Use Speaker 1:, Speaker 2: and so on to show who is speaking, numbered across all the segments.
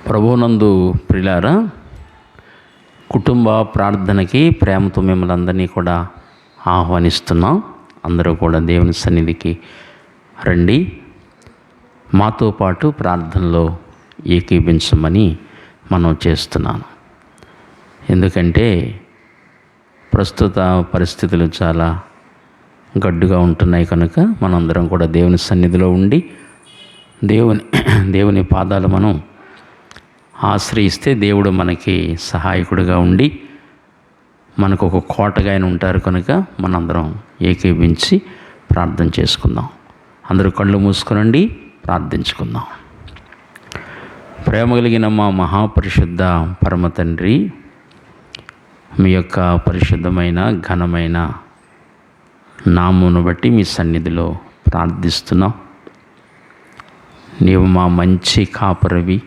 Speaker 1: ప్రభువునందు ప్రియులారా, కుటుంబ ప్రార్థనకి ప్రేమతో మిమ్మల్ని అందరినీ కూడా ఆహ్వానిస్తున్నాం. అందరూ కూడా దేవుని సన్నిధికి రండి. మాతో పాటు ప్రార్థనలో ఏకీభించమని మనం చేస్తున్నాను. ఎందుకంటే ప్రస్తుత పరిస్థితులు చాలా గడ్డుగా ఉంటున్నాయి కనుక మనందరం కూడా దేవుని సన్నిధిలో ఉండి దేవుని పాదాలు మనం ఆశ్రయిస్తే దేవుడు మనకి సహాయకుడిగా ఉండి మనకు ఒక కోటగా ఆయన ఉంటారు కనుక మనందరం ఏకీభించి ప్రార్థన చేసుకుందాం. అందరూ కళ్ళు మూసుకునండి, ప్రార్థించుకుందాం. ప్రేమ కలిగిన మా మహాపరిశుద్ధ పరమ తండ్రి, మీ యొక్క పరిశుద్ధమైన ఘనమైన నామమును బట్టి మీ సన్నిధిలో ప్రార్థిస్తున్నాం. నీవు మా మంచి కాపరివి,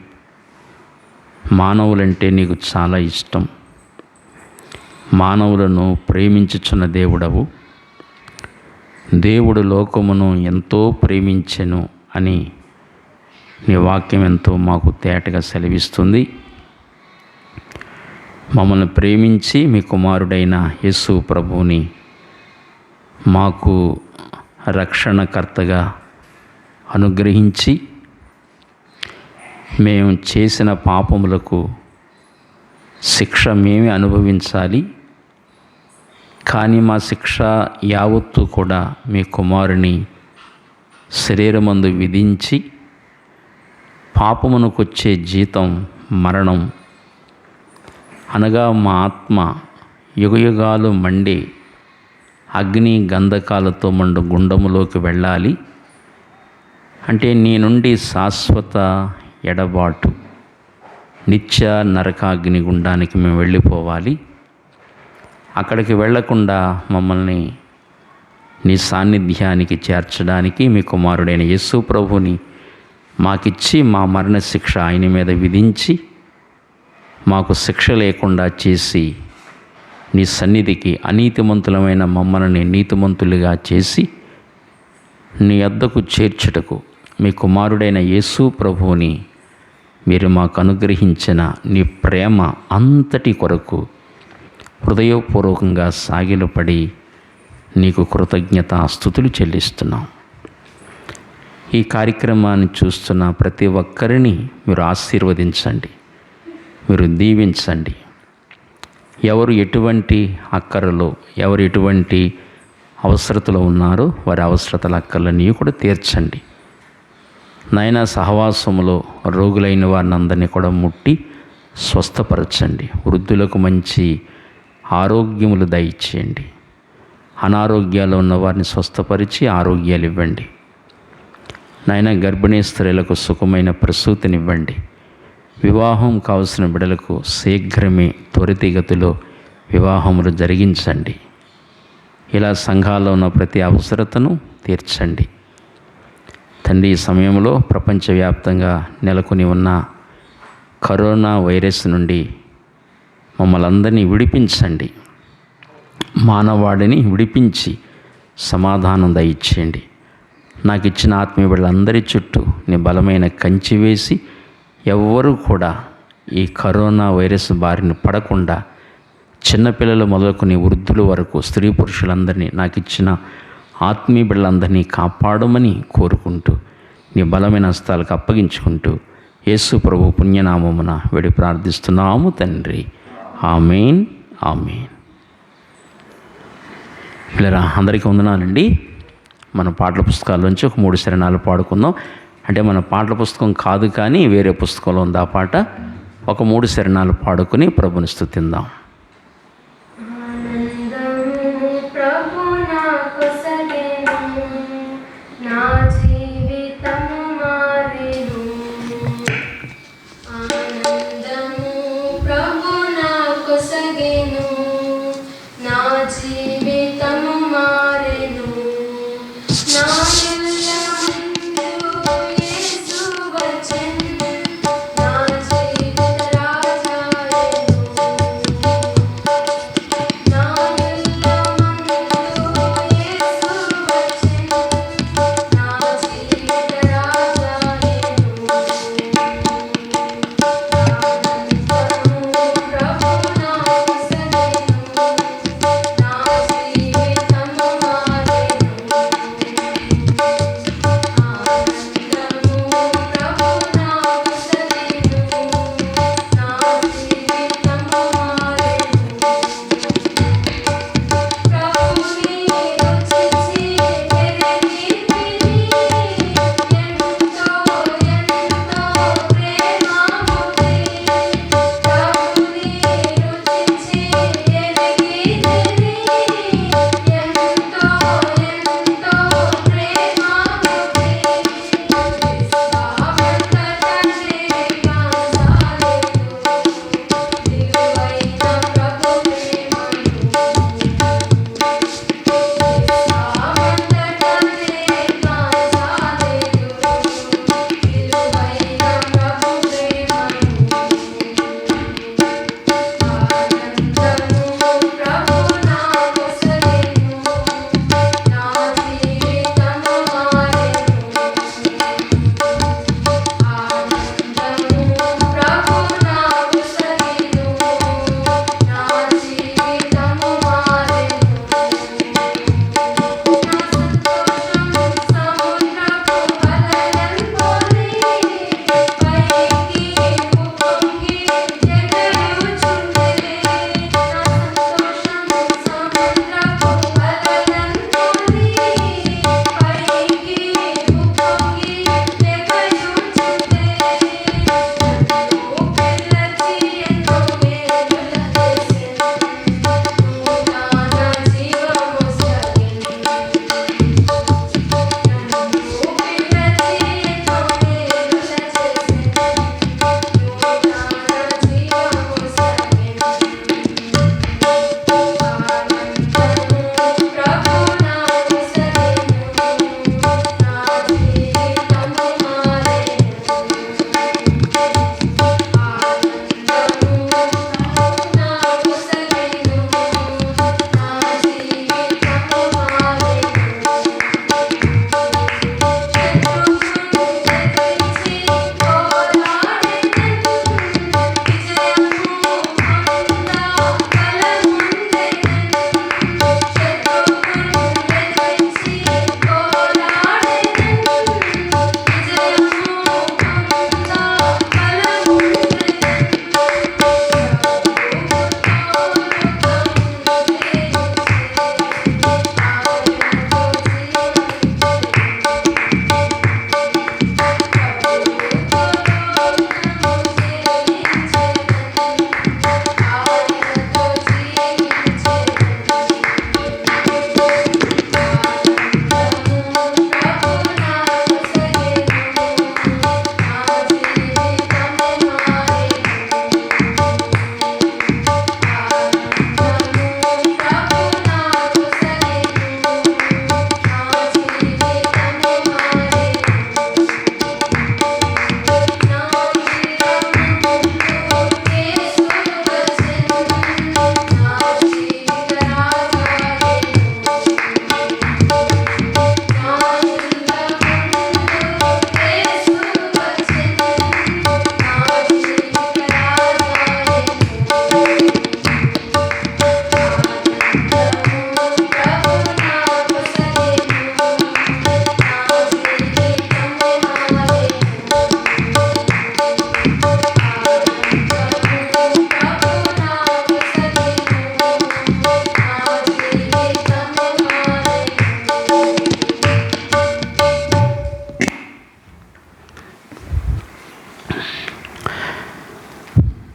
Speaker 1: మానవులంటే నీకు చాలా ఇష్టం, మానవులను ప్రేమించుచున్న దేవుడవు. దేవుడు లోకమును ఎంతో ప్రేమించెను అని నీ వాక్యం ఎంతో మాకు తేటగా సెలవిస్తుంది. మమ్మల్ని ప్రేమించి మీ కుమారుడైన యేసు ప్రభువుని మాకు రక్షణకర్తగా అనుగ్రహించి మేము చేసిన పాపములకు శిక్ష మేమే అనుభవించాలి, కానీ మా శిక్ష యావత్తు కూడా మీ కుమారుని శరీరమందు విధించి పాపమునకొచ్చే జీతం మరణం అనగా మా ఆత్మ యుగయుగాలు మండే అగ్ని గంధకాలతో మండు గుండములోకి వెళ్ళాలి. అంటే నీ నుండి శాశ్వత ఎడబాటు నిత్య నరకాగ్ని గుండానికి మేము వెళ్ళిపోవాలి. అక్కడికి వెళ్లకుండా మమ్మల్ని నీ సాన్నిధ్యానికి చేర్చడానికి మీ కుమారుడైన యేసు ప్రభుని మాకిచ్చి మా మరణ శిక్ష ఆయన మీద విధించి మాకు శిక్ష లేకుండా చేసి నీ సన్నిధికి అనీతిమంతులమైన మమ్మల్ని నీతిమంతులుగా చేసి నీ వద్దకు చేర్చుటకు మీ కుమారుడైన యేసు ప్రభువుని మీరు మాకు అనుగ్రహించిన నీ ప్రేమ అంతటి కొరకు హృదయపూర్వకంగా సాగిలపడి నీకు కృతజ్ఞతాస్తుతులు చెల్లిస్తున్నాం. ఈ కార్యక్రమాన్ని చూస్తున్న ప్రతి ఒక్కరిని మీరు ఆశీర్వదించండి, మీరు దీవించండి. ఎవరు ఎటువంటి అక్కరలో, ఎవరు ఎటువంటి అవసరతలో ఉన్నారో వారి అవసరతల అక్కర్లన్నీ కూడా తీర్చండి. నాయన, సహవాసములో రోగులైన వారిని అందరినీ కూడా ముట్టి స్వస్థపరచండి. వృద్ధులకు మంచి ఆరోగ్యములు దయచేయండి. అనారోగ్యాలు ఉన్న వారిని స్వస్థపరిచి ఆరోగ్యాలు ఇవ్వండి. నాయన, గర్భిణీ స్త్రీలకు సుఖమైన ప్రసూతినివ్వండి. వివాహం కావలసిన బిడ్డలకు శీఘ్రమే త్వరితగతిలో వివాహములు జరిగించండి. ఇలా సంఘాల్లో ఉన్న ప్రతి అవసరతను తీర్చండి. తండ్రి, ఈ సమయంలో ప్రపంచవ్యాప్తంగా నెలకొని ఉన్న కరోనా వైరస్ నుండి మమ్మల్ని అందరినీ విడిపించండి. మానవాడిని విడిపించి సమాధానం దయచేయండి. నాకు ఇచ్చిన ఆత్మీయ బిడ్డలందరి చుట్టూ నీ బలమైన కంచి వేసి ఎవ్వరూ కూడా ఈ కరోనా వైరస్ బారిన పడకుండా చిన్నపిల్లలు మొదలుకొని వృద్ధుల వరకు స్త్రీ పురుషులందరినీ నాకు ఇచ్చిన ఆత్మీయ బిడ్డలందరినీ కాపాడమని కోరుకుంటూ నీ బలమైన హస్తాలకు అప్పగించుకుంటూ యేసు ప్రభు పుణ్యనామమున వేడి ప్రార్థిస్తున్నాము తండ్రి. ఆమేన్, ఆమేన్. పిల్లరా, అందరికీ వందనాలండి. మన పాటల పుస్తకాల్లోంచి ఒక 3 శరణాలు పాడుకుందాం. అంటే మన పాటల పుస్తకం కాదు, కానీ వేరే పుస్తకంలో ఉంది ఆ పాట. ఒక 3 శరణాలు పాడుకుని ప్రభుని స్తుతిందాం.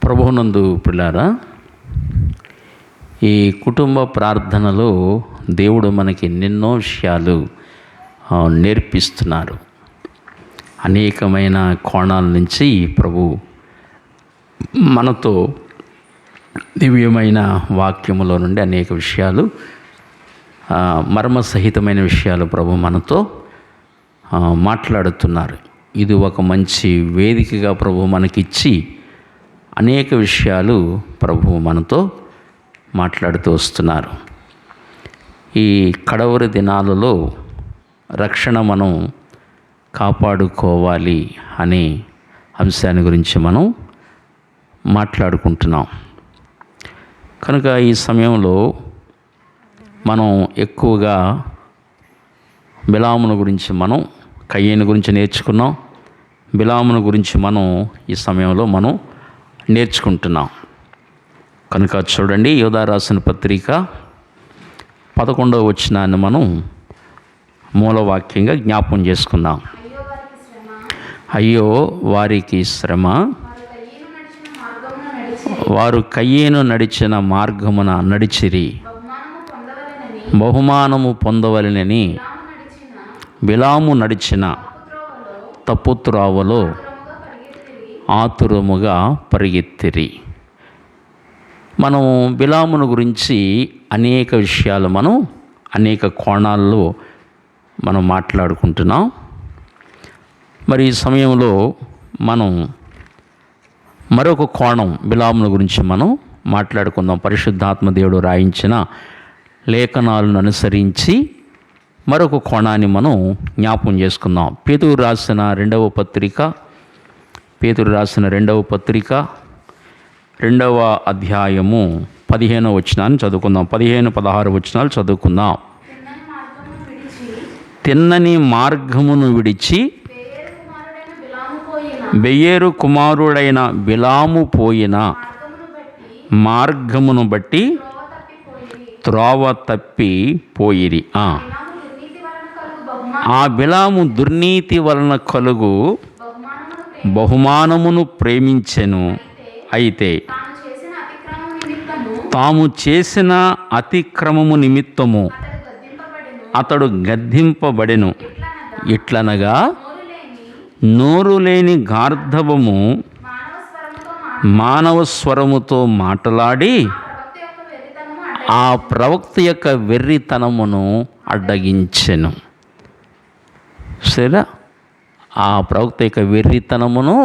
Speaker 1: ప్రభువునందు పిల్లారా, ఈ కుటుంబ ప్రార్థనలో దేవుడు మనకి ఎన్నెన్నో విషయాలు నేర్పిస్తున్నారు. అనేకమైన కోణాల నుంచి ప్రభు మనతో దివ్యమైన వాక్యములో నుండి అనేక విషయాలు, మర్మసహితమైన విషయాలు ప్రభు మనతో మాట్లాడుతున్నారు. ఇది ఒక మంచి వేదికగా ప్రభు మనకిచ్చి అనేక విషయాలు ప్రభు మనతో మాట్లాడుతూ వస్తున్నారు. ఈ కడవరి దినాలలో రక్షణ మనం కాపాడుకోవాలి అనే అంశాన్ని గురించి మనం మాట్లాడుకుంటున్నాం. కనుక ఈ సమయంలో మనం ఎక్కువగా బిలామును గురించి, మనం కయ్యేను గురించి నేర్చుకున్నాం. బిలామును గురించి మనం ఈ సమయంలో మనం నేర్చుకుంటున్నాం. కనుక చూడండి, యోధా రాసిన పత్రిక 11వ వచనాన్ని మనం మూలవాక్యంగా జ్ఞాపం చేసుకుందాం. అయ్యో వారికి శ్రమ, వారు కయ్యేను నడిచిన మార్గమున నడిచిరి, బహుమానము పొందవలెనని బిలాము నడిచిన తప్పుత్రోవలో ఆతురముగా పరిగెత్తిరి. మనం బిలామును గురించి అనేక విషయాలు మనం అనేక కోణాల్లో మనం మాట్లాడుకుంటున్నాం. మరి ఈ సమయంలో మనం మరొక కోణం బిలామును గురించి మనం మాట్లాడుకుందాం. పరిశుద్ధాత్మ దేవుడు రాయించిన లేఖనాలను అనుసరించి మరొక కోణాన్ని మనం జ్ఞాపం చేసుకుందాం. పేతురు రాసిన రెండవ పత్రిక 2వ అధ్యాయము 15వ వచనాన్ని చదువుకుందాం. 15-16 వచనాలు చదువుకుందాం. తిన్నని మార్గమును విడిచి బెయేరు కుమారుడైన బిలాము పోయిన మార్గమును బట్టి త్రోవ తప్పి పోయిరి. ఆ బిలాము దుర్నీతి వలన కలుగు బహుమానమును ప్రేమించెను. అయితే తాము చేసిన అతిక్రమము నిమిత్తము అతడు గద్దింపబడెను. ఇట్లనగా నోరు లేని గార్ధవము మానవ స్వరముతో మాట్లాడి ఆ ప్రవక్త యొక్క వెర్రితనమును అడ్డగించెను. సరే, ఆ ప్రవక్త యొక్క వెర్రితనమును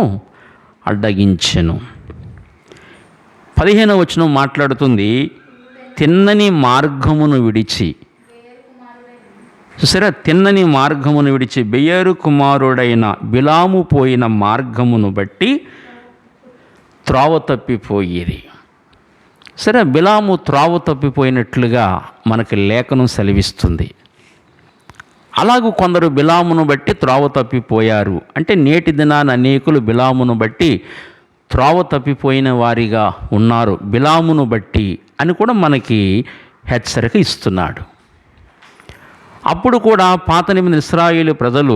Speaker 1: అడ్డగించెను. 15వ వచనం మాట్లాడుతుంది, తిన్నని మార్గమును విడిచి. సరే, తిన్నని మార్గమును విడిచి బెయేరు కుమారుడైన బిలాము పోయిన మార్గమును బట్టి త్రోవ తప్పిపోయేది. సరే, బిలాము త్రోవ తప్పిపోయినట్లుగా మనకి లేఖనం సెలవిస్తుంది. అలాగూ కొందరు బిలామును బట్టి త్రోవ తప్పిపోయారు. అంటే నేటి దినాన అనేకులు బిలామును బట్టి త్రోవ తప్పిపోయిన వారిగా ఉన్నారు, బిలామును బట్టి అని కూడా మనకి హెచ్చరిక ఇస్తున్నాడు. అప్పుడు కూడా పాత నిబంధన ఇశ్రాయేలు ప్రజలు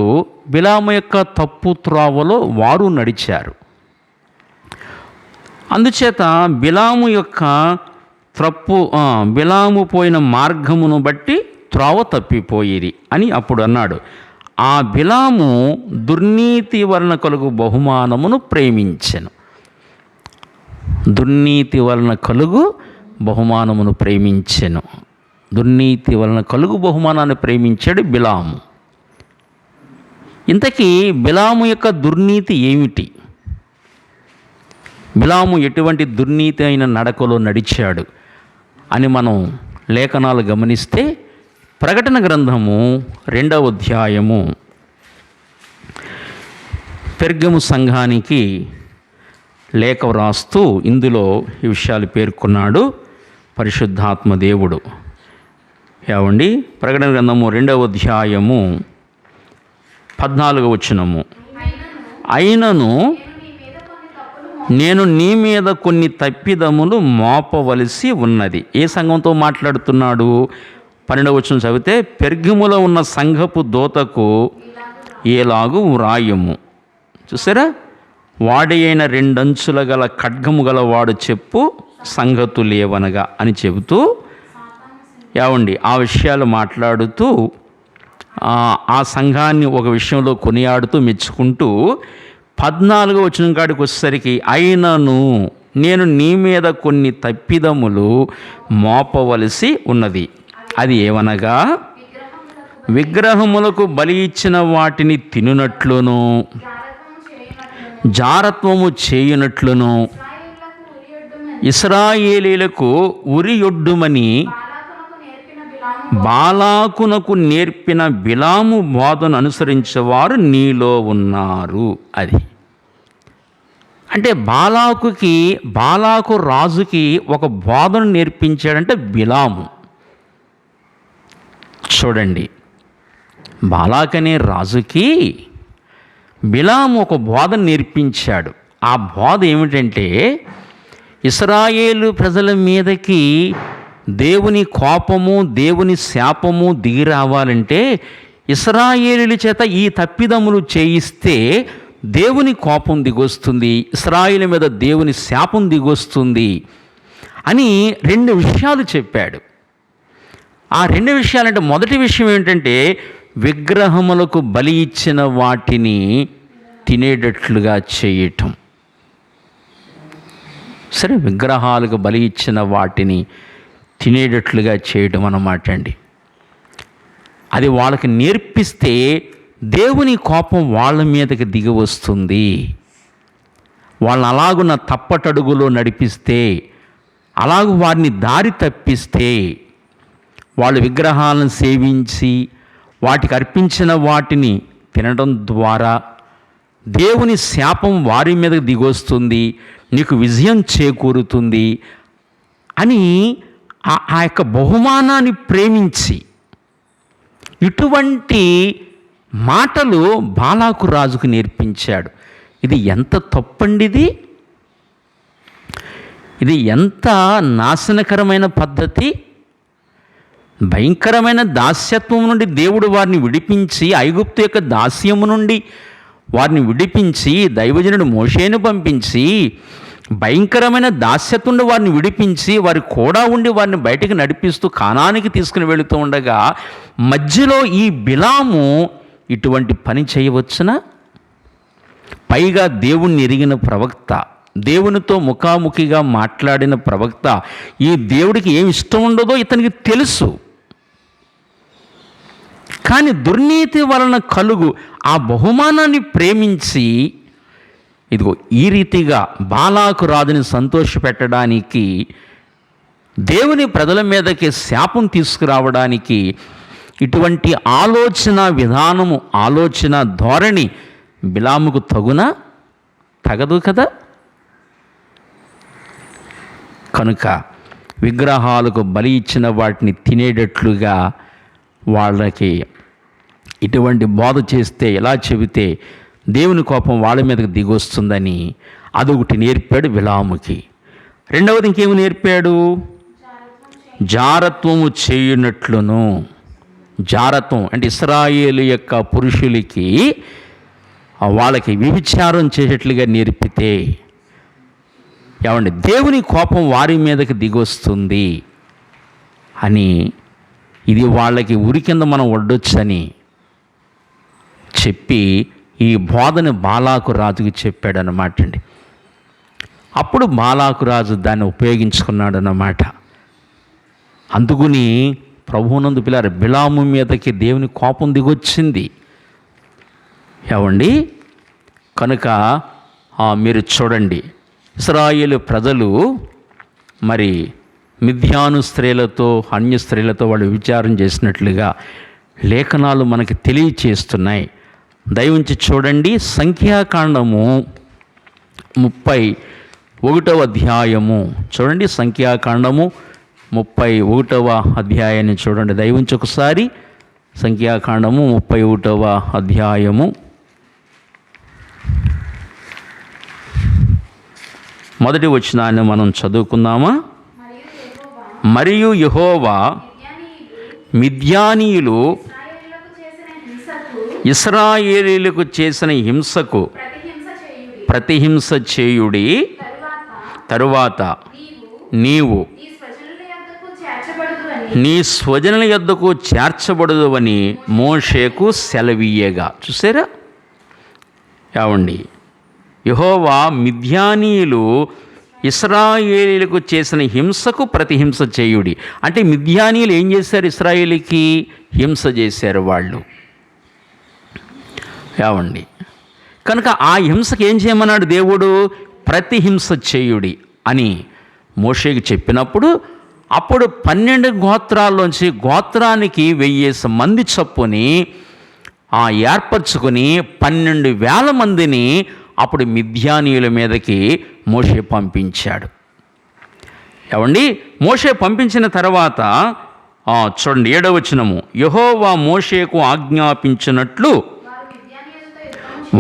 Speaker 1: బిలాము యొక్క తప్పు త్రోవలో వారు నడిచారు. అందుచేత బిలాము పోయిన మార్గమును బట్టి త్రోవ తప్పిపోయిరి అని అప్పుడు అన్నాడు. ఆ బిలాము దుర్నీతి వలన కలుగు బహుమానమును ప్రేమించెను. దుర్నీతి వలన కలుగు బహుమానమును ప్రేమించెను. దుర్నీతి వలన కలుగు బహుమానాన్ని ప్రేమించాడు బిలాము. ఇంతకీ బిలాము యొక్క దుర్నీతి ఏమిటి? బిలాము ఎటువంటి దుర్నీతి అయిన నడకలో నడిచాడు అని మనం లేఖనాలు గమనిస్తే, ప్రకటన గ్రంథము 2వ అధ్యాయము పెర్గము సంఘానికి లేఖ వ్రాస్తూ ఇందులో ఈ విషయాలు పేర్కొన్నాడు పరిశుద్ధాత్మ దేవుడు. ఏమండి, ప్రకటన గ్రంథము 2వ అధ్యాయము 14వ వచనము, అయినను నేను నీ మీద కొన్ని తప్పిదములు మోపవలసి ఉన్నది. ఏ సంఘంతో మాట్లాడుతున్నాడు? 12వ వచనం చదివితే, పెర్గములో ఉన్న సంఘపు దూతకు ఏలాగు వ్రాయము. చూసారా, వాడి అయిన రెండంచుల గల ఖడ్గము గలవాడు చెప్పు సంగతులేవనగా అని చెబుతూ ఏమండి ఆ విషయాలు మాట్లాడుతూ ఆ సంఘాన్ని ఒక విషయంలో కొనియాడుతూ మెచ్చుకుంటూ 14వ వచనం కాడికి వచ్చేసరికి, అయినను నేను నీ మీద కొన్ని తప్పిదములు మోపవలసి ఉన్నది. అది ఏమనగా, విగ్రహములకు బలి ఇచ్చిన వాటిని తినునట్లును, జారత్వము చేయునట్లును, ఇశ్రాయేలీలకు ఉరియొడ్డుమని బాలాకునకు నేర్పిన బిలాము బోధను అనుసరించేవారు నీలో ఉన్నారు. అది అంటే బాలాకు రాజుకి ఒక బోధను నేర్పించాడంటే బిలాము. చూడండి, బాలాక్ అనే రాజుకి బిలాము ఒక బోధన నేర్పించాడు. ఆ బోధ ఏమిటంటే, ఇశ్రాయేలు ప్రజల మీదకి దేవుని కోపము, దేవుని శాపము దిగి రావాలంటే ఇశ్రాయేలీల చేత ఈ తప్పిదములు చేయిస్తే దేవుని కోపం దిగొస్తుంది, ఇశ్రాయేలు మీద దేవుని శాపం దిగొస్తుంది అని 2 విషయాలు చెప్పాడు. ఆ 2 విషయాలంటే, మొదటి విషయం ఏంటంటే, విగ్రహములకు బలి ఇచ్చిన వాటిని తినేటట్లుగా చేయటం. సరే, విగ్రహాలకు బలి ఇచ్చిన వాటిని తినేటట్లుగా చేయడం అన్నమాట అండి. అది వాళ్ళకి నేర్పిస్తే దేవుని కోపం వాళ్ళ మీదకి దిగి వస్తుంది. వాళ్ళని అలాగున్న తప్పటడుగులో నడిపిస్తే, అలాగూ వారిని దారి తప్పిస్తే, వాళ్ళు విగ్రహాలను సేవించి వాటికి అర్పించిన వాటిని తినడం ద్వారా దేవుని శాపం వారి మీదకి దిగొస్తుంది, నీకు విజయం చేకూరుతుంది అని ఆ యొక్క బహుమానాన్ని ప్రేమించి ఇటువంటి మాటలు బాలాకు రాజుకు నేర్పించాడు. ఇది ఎంత తప్పండి! ఇది ఎంత నాశనకరమైన పద్ధతి! భయంకరమైన దాస్యత్వం నుండి దేవుడు వారిని విడిపించి, ఐగుప్తు యొక్క దాస్యము నుండి వారిని విడిపించి, దైవజనుడు మోషేను పంపించి, భయంకరమైన దాస్యత్వం నుండి వారిని విడిపించి, వారి కూడా ఉండి వారిని బయటికి నడిపిస్తూ కానానికి తీసుకుని వెళుతూ ఉండగా మధ్యలో ఈ బిలాము ఇటువంటి పని చేయవచ్చునా? పైగా దేవుణ్ణి ఎరిగిన ప్రవక్త, దేవునితో ముఖాముఖిగా మాట్లాడిన ప్రవక్త, ఈ దేవుడికి ఏమి ఇష్టం ఉండదో ఇతనికి తెలుసు. కానీ దుర్నీతి వలన కలుగు ఆ బహుమానాన్ని ప్రేమించి, ఇదిగో ఈ రీతిగా బాలాకు రాజుని సంతోషపెట్టడానికి, దేవుని ప్రజల మీదకి శాపం తీసుకురావడానికి ఇటువంటి ఆలోచన విధానము, ఆలోచన ధోరణి బిలాముకు తగదు కదా. కనుక విగ్రహాలకు బలి ఇచ్చిన వాటిని తినేటట్లుగా వాళ్ళకి ఇటువంటి బోధ చేస్తే, ఎలా చెబితే దేవుని కోపం వాళ్ళ మీదకి దిగొస్తుందని అదొకటి నేర్పాడు బిలాముకి. రెండవది ఇంకేమి నేర్పాడు? జారత్వము చేయునట్లును. జారత్వం అంటే ఇశ్రాయేలు యొక్క పురుషులకి వాళ్ళకి వ్యభిచారం చేసేట్లుగా నేర్పితే ఏమండి దేవుని కోపం వారి మీదకి దిగొస్తుంది అని, ఇది వాళ్ళకి ఉరి కింద మనం వడ్డొచ్చని చెప్పి ఈ బోధని బాలాకు రాజుకి చెప్పాడన్నమాట అండి. అప్పుడు బాలాకు రాజు దాన్ని ఉపయోగించుకున్నాడు అన్నమాట. అందుకుని ప్రభువునందు పిల్లారు, బిలాము మీదకి దేవుని కోపం దిగొచ్చింది. ఏమండి, కనుక మీరు చూడండి, ఇశ్రాయేలు ప్రజలు మరి మిథ్యాను స్త్రీలతో, అన్య స్త్రీలతో వాళ్ళు విచారం చేసినట్లుగా లేఖనాలు మనకి తెలియచేస్తున్నాయి. దయవుంచి చూడండి, సంఖ్యాకాండము 31వ అధ్యాయము చూడండి. సంఖ్యాకాండము 31వ అధ్యాయాన్ని చూడండి. దయవుంచి ఒకసారి సంఖ్యాకాండము 31వ అధ్యాయము మొదటి వచనాన్ని మనం చదువుకుందామా? మరియు యెహోవా మిద్యానీయులు ఇశ్రాయేలీయులకు చేసిన హింసకు ప్రతిహింస చేయుడి, తరువాత నీవు నీ స్వజనుల యొద్దకు చేర్చబడదువని మోషేకు సెలవీయగా. చూసారా ఏమండి, యెహోవా మిద్యానీయులు ఇశ్రాయేలీలకు చేసిన హింసకు ప్రతిహింస చేయుడి అంటే మిద్యానీయులు ఏం చేశారు? ఇశ్రాయేలీకి హింస చేశారు వాళ్ళు. ఏమండి, కనుక ఆ హింసకి ఏం చేయమన్నాడు దేవుడు? ప్రతిహింస చేయుడి అని మోషేకి చెప్పినప్పుడు అప్పుడు 12 గోత్రాల్లోంచి గోత్రానికి 1000 మంది చొప్పుని ఏర్పరచుకొని 12,000 మందిని అప్పుడు మిద్యానీయుల మీదకి మోషే పంపించాడు. ఏమండి, మోషే పంపించిన తర్వాత చూడండి 7వ వచనము, యెహోవా మోషేకు ఆజ్ఞాపించినట్లు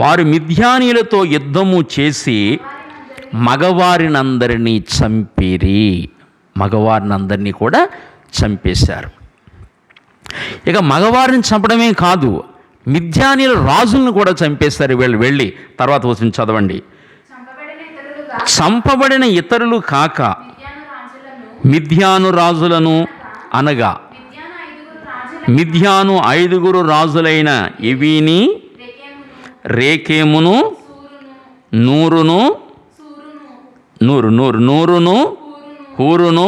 Speaker 1: వారు మిద్యానీయులతో యుద్ధము చేసి మగవారినందరినీ చంపిరి. మగవారినందరినీ కూడా చంపేశారు. ఇక మగవారిని చంపడమే కాదు, మిద్యానీయుల రాజులను కూడా చంపేశారు వీళ్ళు. వెళ్ళి తర్వాత వచ్చిన చదవండి. చంపబడిన ఇతరులు కాక మిద్యాను రాజులను అనగా మిద్యాను 5 రాజులైన ఎవిని, రేకెమును, నూరును, హూరును,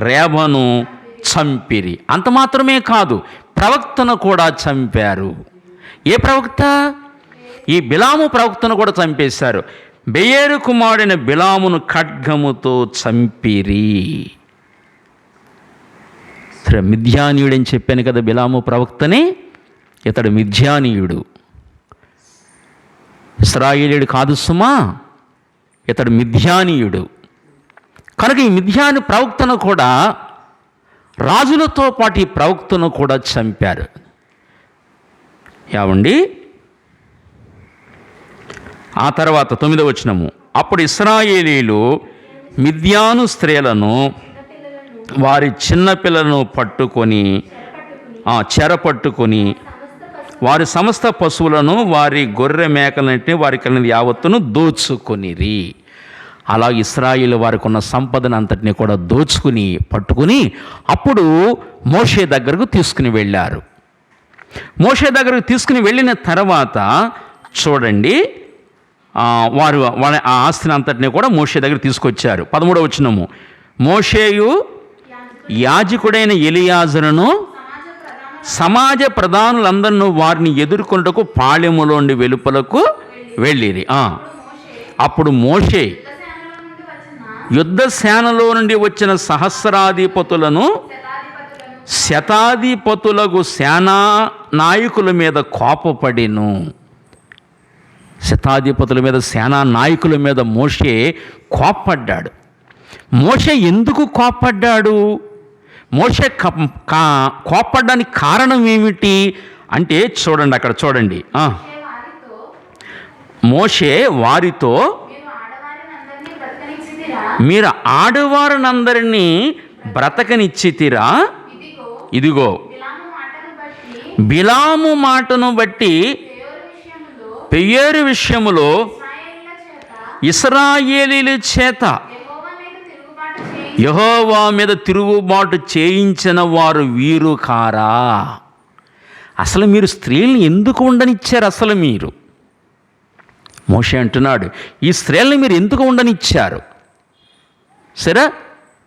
Speaker 1: రేబను చంపిరి. అంత మాత్రమే కాదు, ప్రవక్తను కూడా చంపారు. ఏ ప్రవక్త? ఈ బిలాము ప్రవక్తను కూడా చంపేశారు. బెయేరు కుమారుడైన బిలామును ఖడ్గముతో చంపిరి. మిద్యానీయుడు అని చెప్పాను కదా బిలాము ప్రవక్తని. ఇతడు మిద్యానీయుడు, ఇశ్రాయేలీయుడు కాదు సుమా, ఇతడు మిద్యానీయుడు. కనుక ఈ మిద్యాను ప్రవక్తను కూడా, రాజులతో పాటు ఈ ప్రవక్తను కూడా చంపారు. ఏమండి, ఆ తర్వాత 9వ వచనము, అప్పుడు ఇశ్రాయేలీయులు మిద్యాను స్త్రీలను వారి చిన్నపిల్లలను పట్టుకొని చెరపట్టుకొని వారి సమస్త పశువులను, వారి గొర్రె మేకలన్నింటినీ, వారి కలిగిన యావత్తును దోచుకొనిరి. అలా ఇశ్రాయేలు వారికి ఉన్న సంపదను అంతటిని కూడా దోచుకుని పట్టుకుని అప్పుడు మోషే దగ్గరకు తీసుకుని వెళ్ళారు. మోషే దగ్గరకు తీసుకుని వెళ్ళిన తర్వాత చూడండి, వారు వాళ్ళ ఆ ఆస్తిని అంతటిని కూడా మోషే దగ్గర తీసుకొచ్చారు. 13వ వచనము, మోషేయు యాజకుడైన ఎలియాజరును సమాజ ప్రధానులందరినూ వారిని ఎదుర్కొనుటకు పాళెములోండి వెలుపలకు వెళ్ళిరి. అప్పుడు మోషే యుద్ధ సేనలో నుండి వచ్చిన సహస్రాధిపతులను, శతాధిపతులకు సేనా నాయకుల మీద కోపపడిను. శతాధిపతుల మీద, సేనా నాయకుల మీద మోషే కోపడ్డాడు. మోషే ఎందుకు కోపడ్డాడు? మోషే కోపడ్డానికి కారణం ఏమిటి అంటే చూడండి, అక్కడ చూడండి. మోషే వారితో, మీరు ఆడవారినందరినీ బ్రతకనిచ్చితిరా, ఇదిగో బిలాము మాటను బట్టి పెయోరు విషయములో ఇశ్రాయేలీయుల చేత యెహోవా మీద తిరుగుబాటు చేయించిన వారు వీరు కారా? అసలు మీరు స్త్రీల్ని ఎందుకు ఉండనిచ్చారు? అసలు మీరు, మోషే అంటున్నాడు, ఈ స్త్రీల్ని మీరు ఎందుకు ఉండనిచ్చారు? సరే,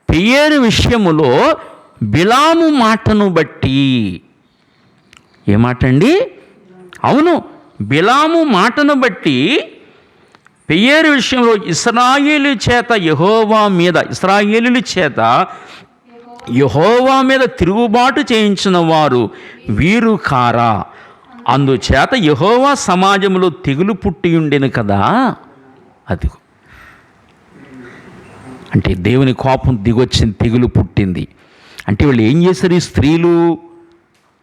Speaker 1: పెయోరు విషయములో బిలాము మాటను బట్టి. ఏ మాట అండి? అవును, బిలాము మాటను బట్టి పెయోరు విషయంలో ఇశ్రాయేలు చేత ఇశ్రాయేలీయుల చేత యెహోవా మీద తిరుగుబాటు చేయించిన వారు వీరు కారా? అందుచేత యెహోవా సమాజంలో తెగులు పుట్టి ఉండెను కదా. అది అంటే దేవుని కోపం దిగొచ్చింది, తెగులు పుట్టింది. అంటే వాళ్ళు ఏం చేశారు? ఈ స్త్రీలు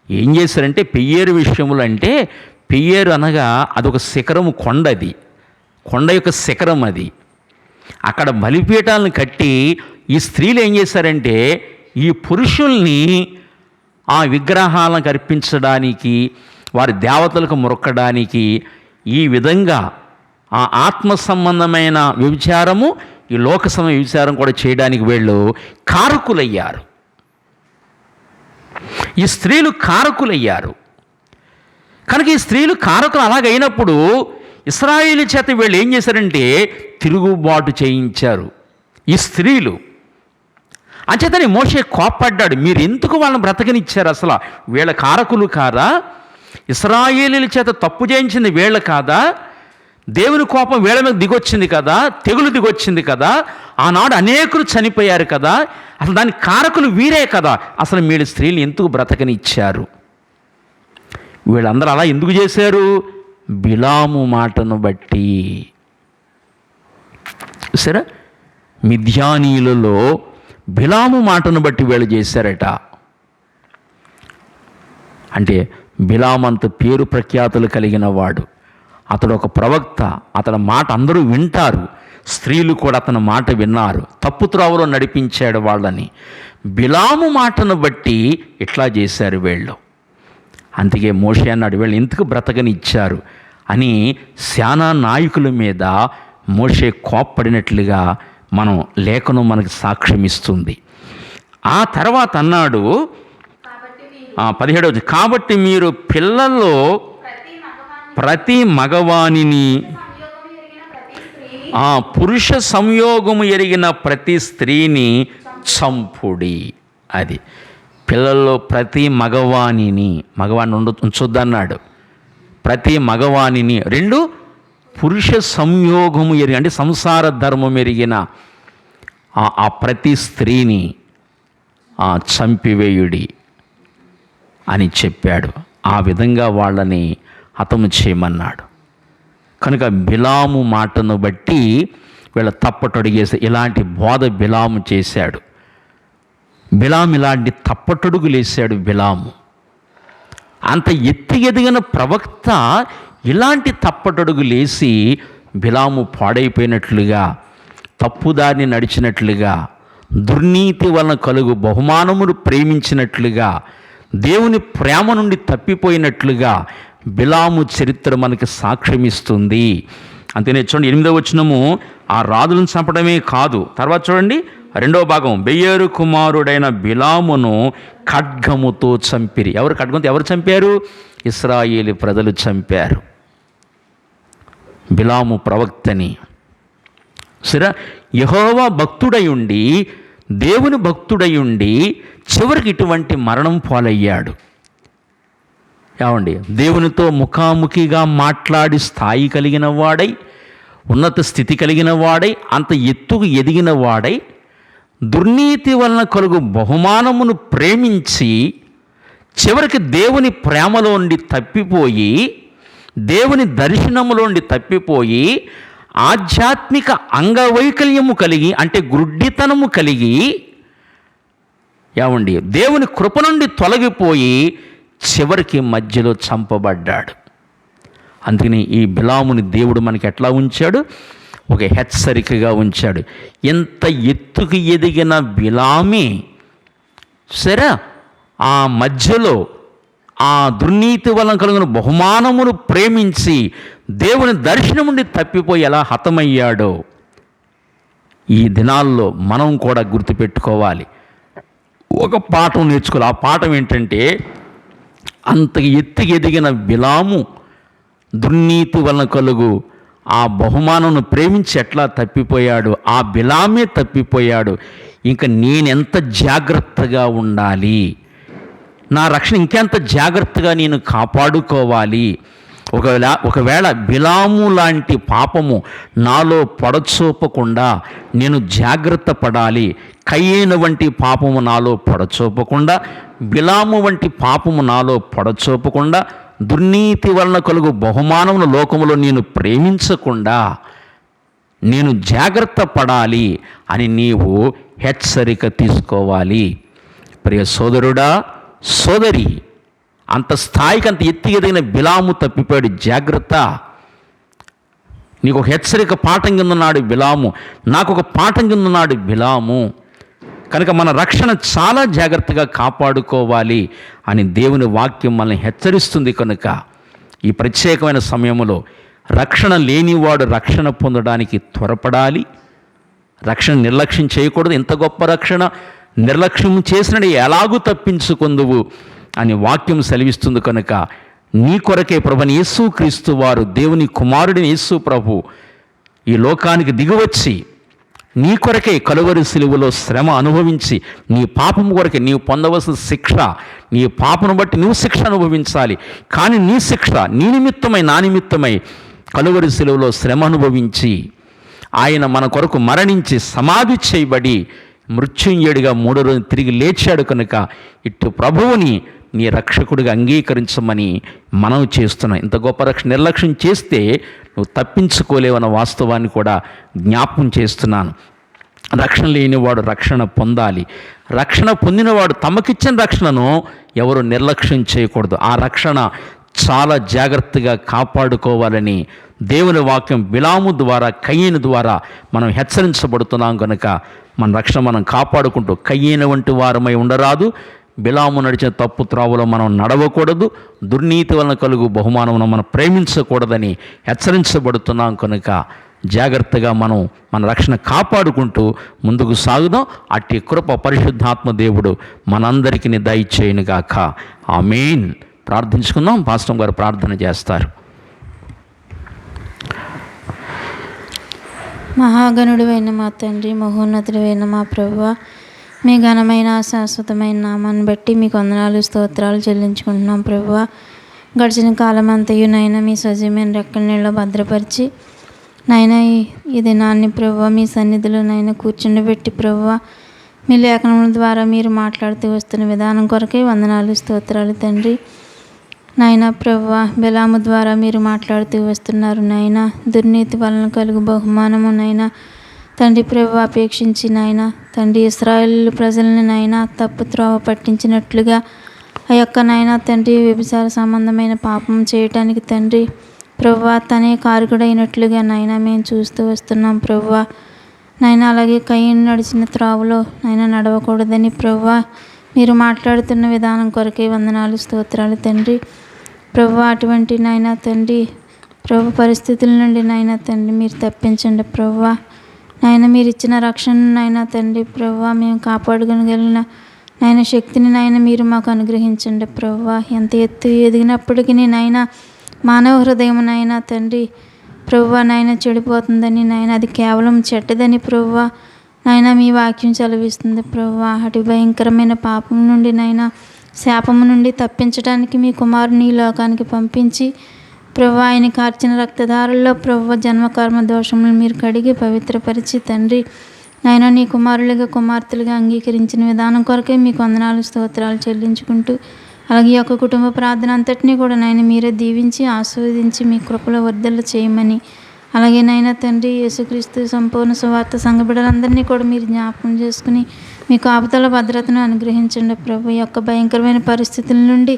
Speaker 1: ఏం చేశారంటే పెయోరు విషయములు, అంటే పెయోరు అనగా అదొక శిఖరము, కొండది, కొండ యొక్క శిఖరం అది. అక్కడ బలిపీఠాలను కట్టి ఈ స్త్రీలు ఏం చేశారంటే ఈ పురుషుల్ని ఆ విగ్రహాలను అర్పించడానికి, వారి దేవతలకు మొక్కడానికి ఈ విధంగా ఆ ఆత్మ సంబంధమైన వ్యభిచారము, ఈ లోక సంబంధ వ్యభిచారం కూడా చేయడానికి వీళ్ళు కారకులయ్యారు. ఈ స్త్రీలు కారకులయ్యారు. కనుక ఈ స్త్రీలు కారకులు అలాగైనప్పుడు ఇశ్రాయేలు చేత వీళ్ళు ఏం చేశారంటే తిరుగుబాటు చేయించారు ఈ స్త్రీలు. అంచేతని మోషే కోప్పడ్డాడు, మీరు ఎందుకు వాళ్ళని బ్రతకనిచ్చారు? అసలు వీళ్ళ కారకులు కాదా? ఇశ్రాయేలీల చేత తప్పు చేయించింది వీళ్ళ కాదా? దేవుని కోపం వీళ్ళ మీద దిగొచ్చింది కదా, తెగులు దిగొచ్చింది కదా, ఆనాడు అనేకులు చనిపోయారు కదా, అసలు దానికి కారకులు వీరే కదా, అసలు వీళ్ళ స్త్రీలు ఎందుకు బ్రతకనిచ్చారు? వీళ్ళందరూ అలా ఎందుకు చేశారు? బిలాము మాటను బట్టి. సరే, మిద్యానీయులలో బిలాము మాటను బట్టి వీళ్ళు చేశారట. అంటే బిలామంత పేరు ప్రఖ్యాతులు కలిగిన వాడు, అతడు ఒక ప్రవక్త, అతని మాట అందరూ వింటారు, స్త్రీలు కూడా అతని మాట విన్నారు, తప్పు త్రోవలో నడిపించాడు వాళ్ళని. బిలాము మాటను బట్టి ఇట్లా చేశారు వీళ్ళు. అందుకే మోషే అన్నాడు, వీళ్ళు ఎందుకు బ్రతకనిచ్చారు అని శానా నాయకుల మీద మోషే కోప్పడినట్లుగా మనం లేఖనం మనకు సాక్ష్యం ఇస్తుంది. ఆ తర్వాత అన్నాడు 17వ, కాబట్టి మీరు పిల్లల్లో ప్రతి మగవానిని, పురుష సంయోగము ఎరిగిన ప్రతి స్త్రీని చంపుడి. అది పిల్లల్లో ప్రతి మగవాణిని, మగవాణ్ణి ఉంచొద్దన్నాడు, ప్రతి మగవాణిని. 2 పురుష సంయోగము ఎరిగి, అంటే సంసార ధర్మం ఎరిగిన ఆ ప్రతి స్త్రీని చంపివేయుడి అని చెప్పాడు. ఆ విధంగా వాళ్ళని హతము చేయమన్నాడు. కనుక బిలాము మాటను బట్టి వీళ్ళ తప్పటడుగేసి ఇలాంటి బోధ బిలాము చేశాడు. బిలాము ఇలాంటి తప్పటడుగులేశాడు. బిలాము అంత ఎదిగిన ప్రవక్త ఇలాంటి తప్పటడుగులేసి బిలాము పాడైపోయినట్లుగా, తప్పుదారిని నడిచినట్లుగా, దుర్నీతి వలన కలుగు బహుమానమును ప్రేమించినట్లుగా, దేవుని ప్రేమ నుండి తప్పిపోయినట్లుగా బిలాము చరిత్ర మనకి సాక్ష్యమిస్తుంది. అంతేనే చూడండి 8వ వచనము, ఆ రాజులను చంపడమే కాదు, తర్వాత చూడండి 2వ భాగం, బెయోరు కుమారుడైన బిలామును ఖడ్గముతో చంపిరి. ఎవరు చంపారు? ఇశ్రాయేలు ప్రజలు చంపారు బిలాము ప్రవక్తని. సరే, యెహోవా భక్తుడయుండి, దేవుని భక్తుడయుండి చివరికి ఇటువంటి మరణం పాలయ్యాడు. ఏమండి, దేవునితో ముఖాముఖిగా మాట్లాడి స్థాయి కలిగిన వాడై, ఉన్నత స్థితి కలిగిన వాడై, అంత ఎత్తుకు ఎదిగిన వాడై, దుర్నీతి వలన కలుగు బహుమానమును ప్రేమించి చివరికి దేవుని ప్రేమలోండి తప్పిపోయి, దేవుని దర్శనములోండి తప్పిపోయి, ఆధ్యాత్మిక అంగవైకల్యము కలిగి, అంటే గుడ్డితనము కలిగి, ఏమండి దేవుని కృప నుండి తొలగిపోయి చివరికి మధ్యలో చంపబడ్డాడు. అందుకని ఈ బిలాముని దేవుడు మనకి ఎట్లా ఉంచాడు? ఒక హెచ్చరికగా ఉంచాడు. ఎంత ఎత్తుకు ఎదిగిన బిలామే సరే ఆ మధ్యలో ఆ దుర్నీతి వలన కలిగిన బహుమానమును ప్రేమించి దేవుని దర్శనం నుండి తప్పిపోయి ఎలా హతమయ్యాడో ఈ దినాల్లో మనం కూడా గుర్తుపెట్టుకోవాలి. ఒక పాఠం నేర్చుకోవాలి. ఆ పాఠం ఏంటంటే, అంత ఎత్తుకు ఎదిగిన బిలాము దుర్నీతి వలన కలుగు ఆ బహుమానమును ప్రేమించి ఎట్లా తప్పిపోయాడు, ఆ బిలామే తప్పిపోయాడు. ఇంకా నేనెంత జాగ్రత్తగా ఉండాలి, నా రక్షణ ఇంకెంత జాగ్రత్తగా నేను కాపాడుకోవాలి. ఒకవేళ బిలాము లాంటి పాపము నాలో పడచూపకుండా నేను జాగ్రత్త పడాలి. కయ్యేను వంటి పాపము నాలో పడచూపకుండా, బిలాము వంటి పాపము నాలో పడచూపకుండా, దుర్నీతి వలన కలుగు బహుమానమును లోకములో నేను ప్రేమించకుండా నేను జాగ్రత్త పడాలి అని నీవు హెచ్చరిక తీసుకోవాలి. ప్రియ సోదరుడా, సోదరి, అంత స్థాయికి అంత ఎదిగిన బిలాము తప్పిపోయాడు. జాగ్రత్త. నీకు ఒక హెచ్చరిక పాఠం కింద ఉన్నాడు బిలాము, నాకు ఒక పాఠం కింద ఉన్నాడు బిలాము. కనుక మన రక్షణ చాలా జాగ్రత్తగా కాపాడుకోవాలి అని దేవుని వాక్యం మనల్ని హెచ్చరిస్తుంది. కనుక ఈ ప్రత్యేకమైన సమయంలో రక్షణ లేనివాడు రక్షణ పొందడానికి త్వరపడాలి. రక్షణ నిర్లక్ష్యం చేయకూడదు. ఇంత గొప్ప రక్షణ నిర్లక్ష్యం చేసినది ఎలాగూ తప్పించుకుందువు అని వాక్యం సెలవిస్తుంది. కనుక నీ కొరకే ప్రభుని యేసు క్రీస్తు వారు, దేవుని కుమారుడిని యేసు ప్రభు ఈ లోకానికి దిగివచ్చి నీ కొరకే కలువరి సిలువలో శ్రమ అనుభవించి నీ పాపం కొరకే నీవు పొందవలసిన శిక్ష, నీ పాపను బట్టి నువ్వు శిక్ష అనుభవించాలి. కానీ నీ శిక్ష నీ నిమిత్తమై నా నిమిత్తమై కలువరి సిలువలో శ్రమ అనుభవించి ఆయన మన కొరకు మరణించి సమాధి చేయబడి మృత్యుంజయుడిగా 3వ రోజు తిరిగి లేచాడు. కనుక ఇటు ప్రభువుని నీ రక్షకుడిగా అంగీకరించమని మనం చేస్తున్నాం. ఇంత గొప్ప రక్షణ నిర్లక్ష్యం చేస్తే నువ్వు తప్పించుకోలేవన్న వాస్తవాన్ని కూడా జ్ఞాపకం చేస్తున్నాను. రక్షణ లేనివాడు రక్షణ పొందాలి. రక్షణ పొందినవాడు తమకిచ్చిన రక్షణను ఎవరు నిర్లక్ష్యం చేయకూడదు. ఆ రక్షణ చాలా జాగ్రత్తగా కాపాడుకోవాలని దేవుని వాక్యం బిలాము ద్వారా, కయ్యేను ద్వారా మనం హెచ్చరించబడుతున్నాం. కనుక మన రక్షణ మనం కాపాడుకుంటూ కయ్యేను వంటి వారమై ఉండరాదు. బిలాము నడిచిన తప్పు త్రావులో మనం నడవకూడదు. దుర్నీతి వలన కలుగు బహుమానమును మనం ప్రేమించకూడదని హెచ్చరించబడుతున్నాం. కనుక జాగ్రత్తగా మనం మన రక్షణ కాపాడుకుంటూ ముందుకు సాగుదాం. అట్టి కృప పరిశుద్ధాత్మ దేవుడు మనందరికీ దయచేయునుగాక. ఆమేన్. ప్రార్థించుకుందాం. పాస్టర్ గారు ప్రార్థన చేస్తారు.
Speaker 2: మహాగణుడివైన మా తండ్రి, మహోన్నతుడైన మా ప్రభువా, మీ ఘనమైన శాశ్వతమైన నామాన్ని బట్టి మీకు వందనాలు, స్తోత్రాలు చెల్లించుకుంటున్నాం ప్రభువా. గడిచిన కాలం అంతయు నాయన మీ సజీవమైన రెక్కల నీళ్ళలో భద్రపరిచి నాయన ఈ దినాన్ని ప్రభువా మీ సన్నిధిలో నాయన కూర్చుండబెట్టి ప్రభువా మీ లేఖనముల ద్వారా మీరు మాట్లాడుతూ వస్తున్న విధానం కొరకే వందనాలు, స్తోత్రాలు తండ్రి. నాయన ప్రభువా, బిలాము ద్వారా మీరు మాట్లాడుతూ వస్తున్నారు నాయన. దుర్నీతి వలన కలుగు బహుమానము నాయన తండ్రి ప్రభువా అపేక్షించి నాయన తండ్రి ఇశ్రాయేలు ప్రజల్ని నాయన తప్పు త్రోవ పట్టించినట్లుగా ఆ యొక్క నాయన తండ్రి వ్యభిచార సంబంధమైన పాపం చేయటానికి తండ్రి ప్రభువా తనే కారకుడైనట్లుగా నాయన మేము చూస్తూ వస్తున్నాం ప్రభువా. నాయన అలాగే కయ్యేను నడిచిన త్రోవలో నాయన నడవకూడదని ప్రభువా మీరు మాట్లాడుతున్న విధానం కొరకే వందనాలు, స్తోత్రాలు తండ్రి. ప్రభువా అటువంటి నాయన తండ్రి ప్రభు పరిస్థితుల నుండి నాయన తండ్రి మీరు తప్పించండి ప్రభువా. నాయన మీరు ఇచ్చిన రక్షణ నాయన తండ్రి ప్రభువా మేము కాపాడుకోగలిగిన నాయన శక్తిని నాయన మీరు మాకు అనుగ్రహించండి ప్రభువా. ఎంత ఎత్తు ఎదిగినప్పటికీ నాయన మానవ హృదయం నాయన తండ్రి ప్రభువా నాయన చెడిపోతుందని నాయన అది కేవలం చెడ్డదని ప్రభువా నాయన మీ వాక్యం చదివిస్తుంది ప్రభువా. అటు భయంకరమైన పాపం నుండి నాయన శాపము నుండి తప్పించడానికి మీ కుమారుని ఈ లోకానికి పంపించి ప్రభువా ఆయన కార్చిన రక్తధారల్లో ప్రభువా జన్మకర్మ దోషములను మీరు కడిగి పవిత్రపరిచి తండ్రి నాయన నీ కుమారులుగా కుమార్తెలుగా అంగీకరించిన విధానం కొరకే మీకు వందనాలు, స్తోత్రాలు చెల్లించుకుంటూ అలాగే ఈ యొక్క కుటుంబ ప్రార్థన అంతటినీ కూడా నాయన మీరే దీవించి ఆస్వాదించి మీ కృపలో వర్ధలు చేయమని, అలాగే నాయన తండ్రి యేసుక్రీస్తు సంపూర్ణ సువార్త సంఘ బిడ్డలందరినీ కూడా మీరు జ్ఞాపకం చేసుకుని మీ కాపుదల భద్రతను అనుగ్రహించండి ప్రభు. ఈ యొక్క భయంకరమైన పరిస్థితుల నుండి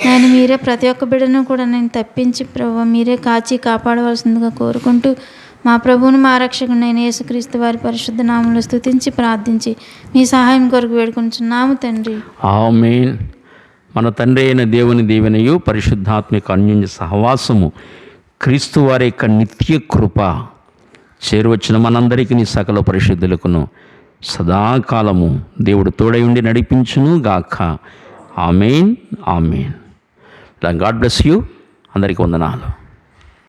Speaker 2: నేను మీరే ప్రతి ఒక్క బిడ్డను కూడా నేను తప్పించి ప్రభు మీరే కాచి కాపాడవలసిందిగా కోరుకుంటూ మా ప్రభువును మా రక్షకుడు నేను యేసుక్రీస్తు వారి పరిశుద్ధ నామములో స్తుతించి ప్రార్థించి మీ సహాయం కొరకు వేడుకుంటున్నాము తండ్రి.
Speaker 1: ఆమేన్. మన తండ్రి అయిన దేవుని దీవెనయు పరిశుద్ధాత్మిక అన్యోన్య సహవాసము క్రీస్తు వారి యొక్క నిత్య కృప చేరువచ్చిన మనందరికీ నీ సకల పరిశుద్ధులకును సదాకాలము దేవుడు తోడై ఉండి నడిపించును గాక. Amen. Amen. God bless you. అందరికీ వందనాలు.